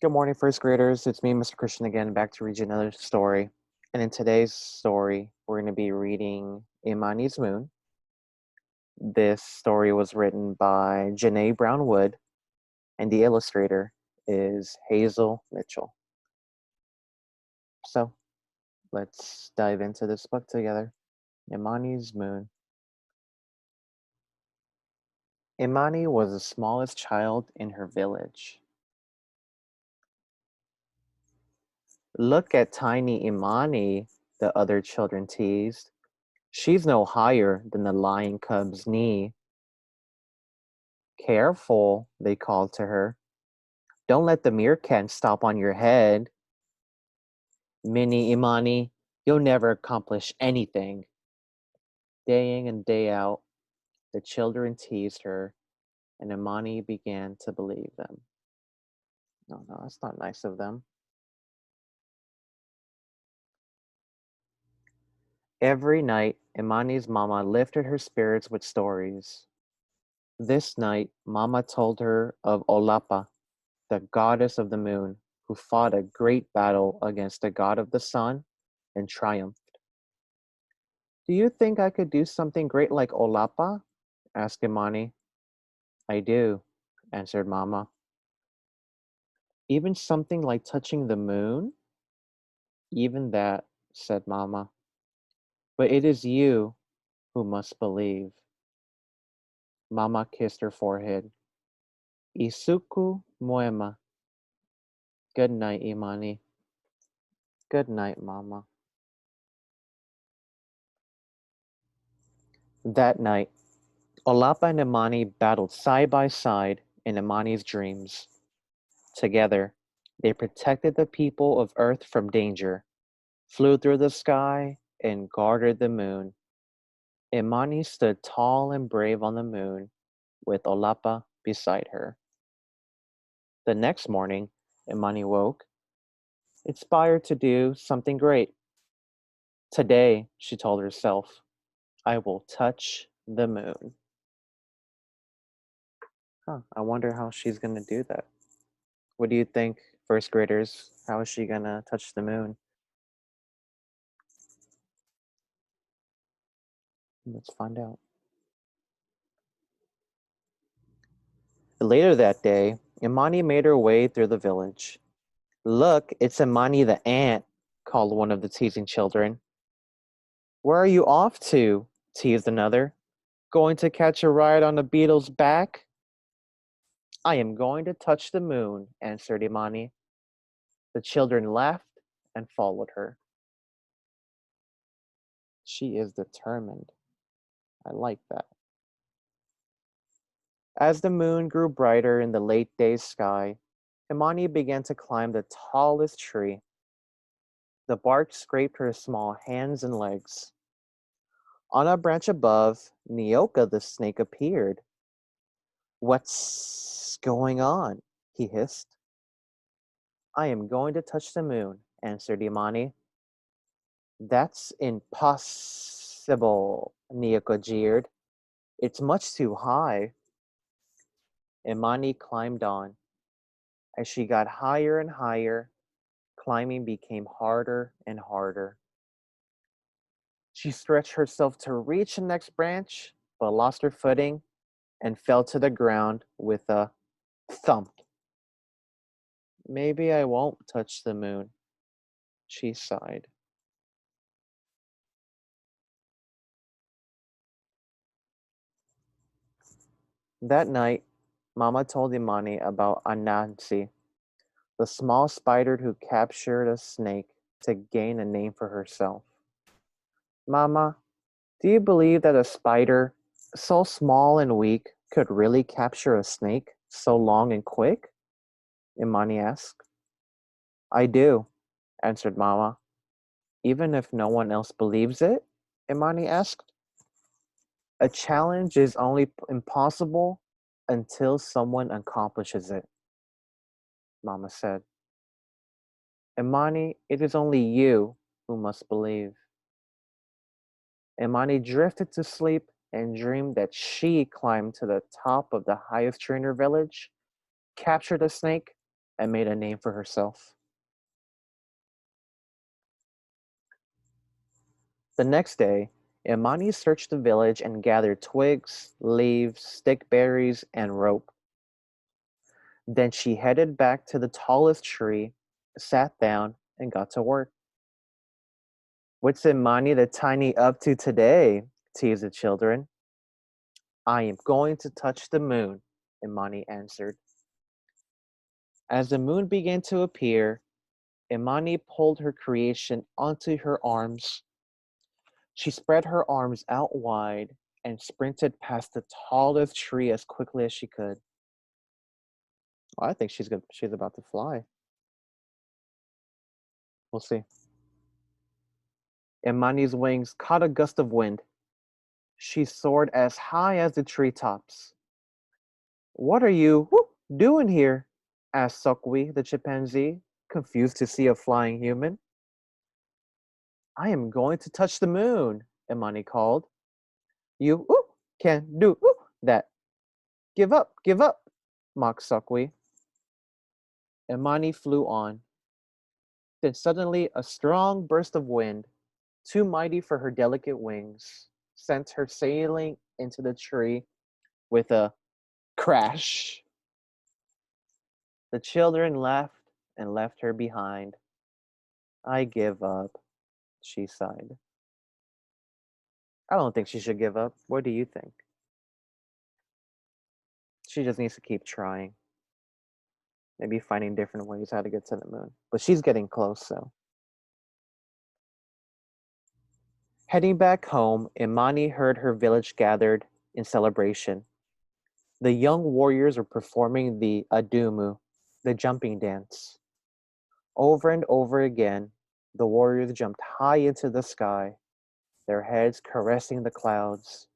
Good morning, first graders. It's me, Mr. Christian, again, back to read you another story. And in today's story, we're going to be reading Imani's Moon. This story was written by Janae Brown Wood, and the illustrator is Hazel Mitchell. So let's dive into this book together. Imani's Moon. Imani was the smallest child in her village. Look at tiny Imani, the other children teased. She's no higher than the lion cub's knee. Careful, they called to her. Don't let the meerkat stop on your head. Mini Imani, you'll never accomplish anything. Day in and day out, the children teased her, and Imani began to believe them. No, that's not nice of them. Every night, Imani's mama lifted her spirits with stories. This night, Mama told her of Olapa, the goddess of the moon, who fought a great battle against the god of the sun and triumphed. Do you think I could do something great like Olapa? Asked Imani. I do, answered Mama. Even something like touching the moon? Even that, said Mama. But it is you who must believe. Mama kissed her forehead. Isuku Moema. Good night, Imani. Good night, Mama. That night, Olapa and Imani battled side by side in Imani's dreams. Together, they protected the people of Earth from danger, flew through the sky, and guarded the moon. Imani stood tall and brave on the moon, with Olapa beside her. The next morning, Imani woke, inspired to do something great. Today, she told herself, I will touch the moon. I wonder how she's going to do that. What do you think, first graders? How is she going to touch the moon? Let's find out. Later that day, Imani made her way through the village. Look, it's Imani the ant, called one of the teasing children. Where are you off to? Teased another. Going to catch a ride on the beetle's back? I am going to touch the moon, answered Imani. The children laughed and followed her. She is determined. I like that. As the moon grew brighter in the late day sky, Imani began to climb the tallest tree. The bark scraped her small hands and legs. On a branch above, Nyoka the snake appeared. What's going on? He hissed. I am going to touch the moon, answered Imani. That's impossible, Nyoka jeered. It's much too high. Imani climbed on. As she got higher and higher, climbing became harder and harder. She stretched herself to reach the next branch, but lost her footing and fell to the ground with a thump. Maybe I won't touch the moon, she sighed. That night, Mama told Imani about Anansi, the small spider who captured a snake to gain a name for herself. Mama, do you believe that a spider, so small and weak, could really capture a snake so long and quick? Imani asked. I do, answered Mama. Even if no one else believes it? Imani asked. A challenge is only impossible until someone accomplishes it, Mama said. Imani, it is only you who must believe. Imani drifted to sleep and dreamed that she climbed to the top of the highest tree in her village, captured a snake, and made a name for herself. The next day, Imani searched the village and gathered twigs, leaves, stick berries, and rope. Then she headed back to the tallest tree, sat down, and got to work. "What's Imani the Tiny up to today?" teased the children. "I am going to touch the moon," Imani answered. As the moon began to appear, Imani pulled her creation onto her arms. She spread her arms out wide and sprinted past the tallest tree as quickly as she could. Well, I think she's about to fly. We'll see. Imani's wings caught a gust of wind. She soared as high as the treetops. "What are you doing here?" asked Sokwi, the chimpanzee, confused to see a flying human. "I am going to touch the moon," Imani called. "You can do that. Give up," mocked Sokwi. Imani flew on. Then suddenly a strong burst of wind, too mighty for her delicate wings, sent her sailing into the tree with a crash. The children laughed and left her behind. "I give up," she sighed. I don't think she should give up. What do you think? She just needs to keep trying. Maybe finding different ways how to get to the moon. But she's getting close, so. Heading back home, Imani heard her village gathered in celebration. The young warriors were performing the adumu, the jumping dance. Over and over again, the warriors jumped high into the sky, their heads caressing the clouds.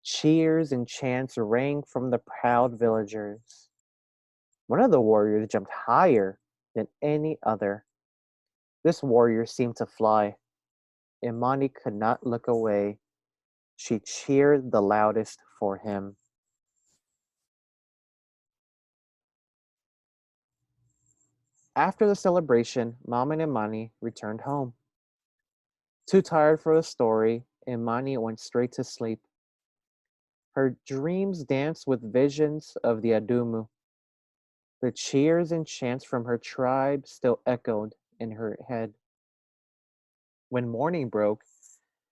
Cheers and chants rang from the proud villagers. One of the warriors jumped higher than any other. This warrior seemed to fly. Imani could not look away. She cheered the loudest for him. After the celebration, Mom and Imani returned home. Too tired for the story, Imani went straight to sleep. Her dreams danced with visions of the Adumu. The cheers and chants from her tribe still echoed in her head. When morning broke,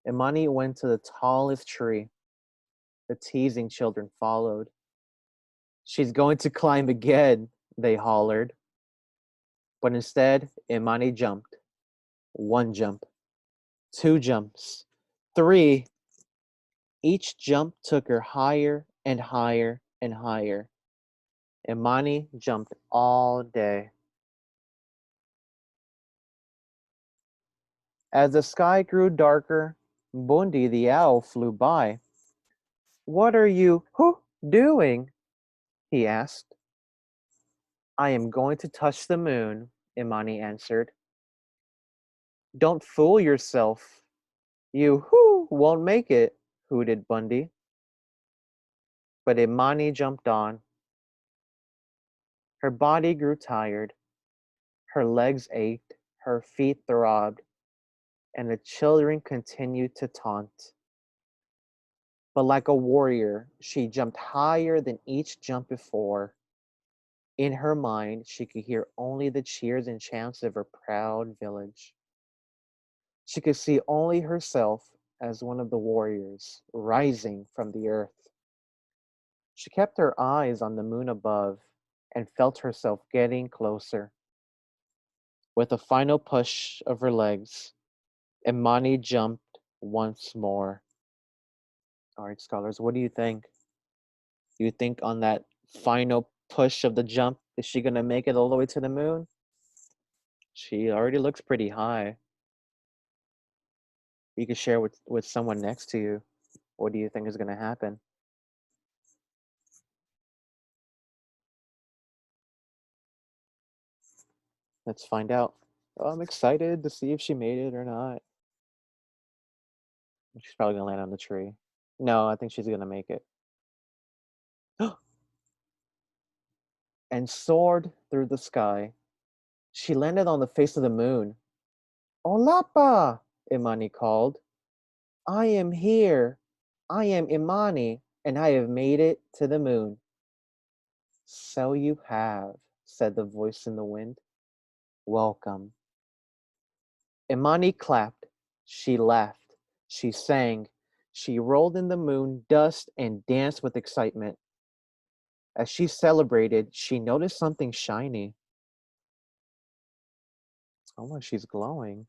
Imani went to the tallest tree. The teasing children followed. "She's going to climb again," they hollered. But instead, Imani jumped. One jump, two jumps, three. Each jump took her higher and higher and higher. Imani jumped all day. As the sky grew darker, Bundi the owl flew by. "What are you doing?" he asked. "I am going to touch the moon," Imani answered. "Don't fool yourself. You won't make it," hooted Bundy. But Imani jumped on. Her body grew tired. Her legs ached, her feet throbbed, and the children continued to taunt. But like a warrior, she jumped higher than each jump before. In her mind, she could hear only the cheers and chants of her proud village. She could see only herself as one of the warriors rising from the earth. She kept her eyes on the moon above and felt herself getting closer. With a final push of her legs, Imani jumped once more. All right, scholars, what do you think? Do you think on that final push of the jump, is she going to make it all the way to the moon? She already looks pretty high. You can share with someone next to you. What do you think is going to happen? Let's find out. Oh, I'm excited to see if she made it or not. She's probably going to land on the tree. No, I think she's going to make it. and soared through the sky. She landed on the face of the moon. Olapa! Imani called. I am here. I am Imani, and I have made it to the moon. So you have, said the voice in the wind. Welcome. Imani clapped. She laughed. She sang. She rolled in the moon dust and danced with excitement. As she celebrated, she noticed something shiny. Oh, look, she's glowing.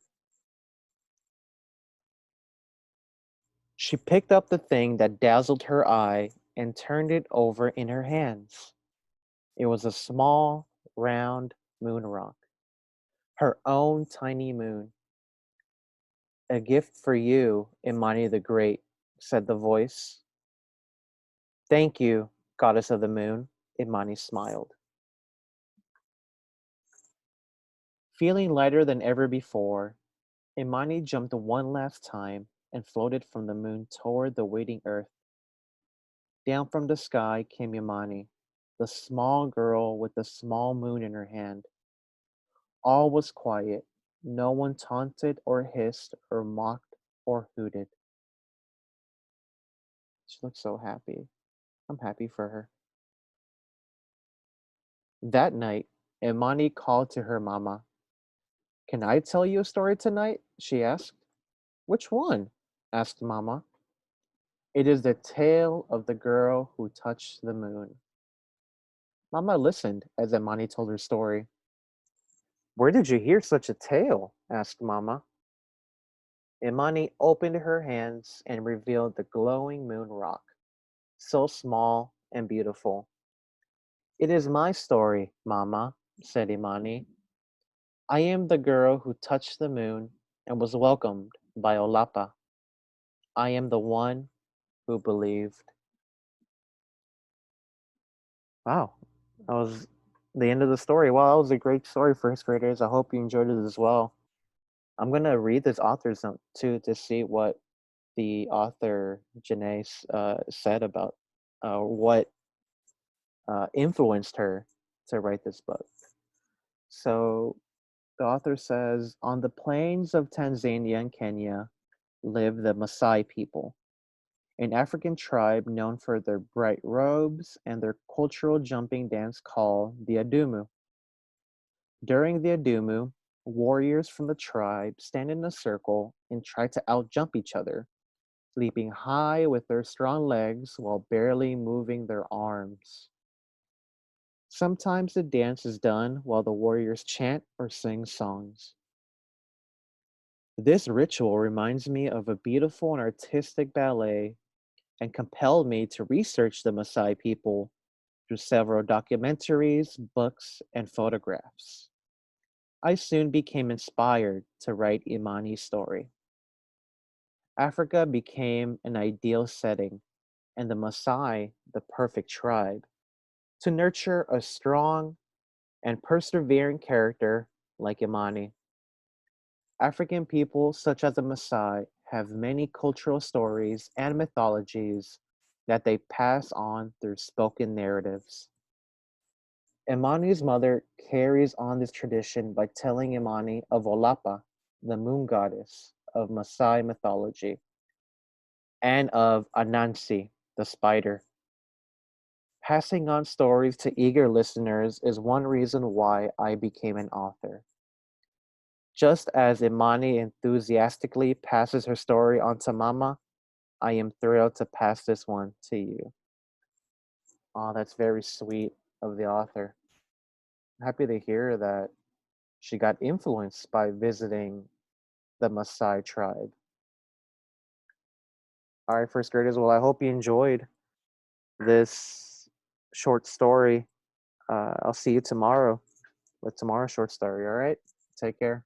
She picked up the thing that dazzled her eye and turned it over in her hands. It was a small, round moon rock, her own tiny moon. A gift for you, Imani the Great, said the voice. Thank you, goddess of the moon, Imani smiled. Feeling lighter than ever before, Imani jumped one last time and floated from the moon toward the waiting earth. Down from the sky came Imani, the small girl with the small moon in her hand. All was quiet. No one taunted or hissed or mocked or hooted. She looked so happy. I'm happy for her. That night, Imani called to her mama. Can I tell you a story tonight? She asked. Which one? Asked Mama. It is the tale of the girl who touched the moon. Mama listened as Imani told her story. Where did you hear such a tale? Asked Mama. Imani opened her hands and revealed the glowing moon rock, so small and beautiful. It is my story, Mama, said Imani. I am the girl who touched the moon and was welcomed by Olapa. I am the one who believed. Wow, that was the end of the story. Wow, that was a great story, first graders. I hope you enjoyed it as well. I'm gonna read this author's note too to see what the author Janae said about what influenced her to write this book. So the author says, on the plains of Tanzania and Kenya live the Maasai people, an African tribe known for their bright robes and their cultural jumping dance called the Adumu. During the Adumu, warriors from the tribe stand in a circle and try to outjump each other, leaping high with their strong legs while barely moving their arms. Sometimes the dance is done while the warriors chant or sing songs. This ritual reminds me of a beautiful and artistic ballet and compelled me to research the Maasai people through several documentaries, books, and photographs. I soon became inspired to write Imani's story. Africa became an ideal setting, and the Maasai the perfect tribe, to nurture a strong and persevering character like Imani. African people, such as the Maasai, have many cultural stories and mythologies that they pass on through spoken narratives. Imani's mother carries on this tradition by telling Imani of Olapa, the moon goddess of Maasai mythology, and of Anansi, the spider. Passing on stories to eager listeners is one reason why I became an author. Just as Imani enthusiastically passes her story on to Mama, I am thrilled to pass this one to you. Oh, that's very sweet of the author. I'm happy to hear that she got influenced by visiting the Maasai tribe. All right, first graders. Well, I hope you enjoyed this short story. I'll see you tomorrow with tomorrow's short story. All right, take care.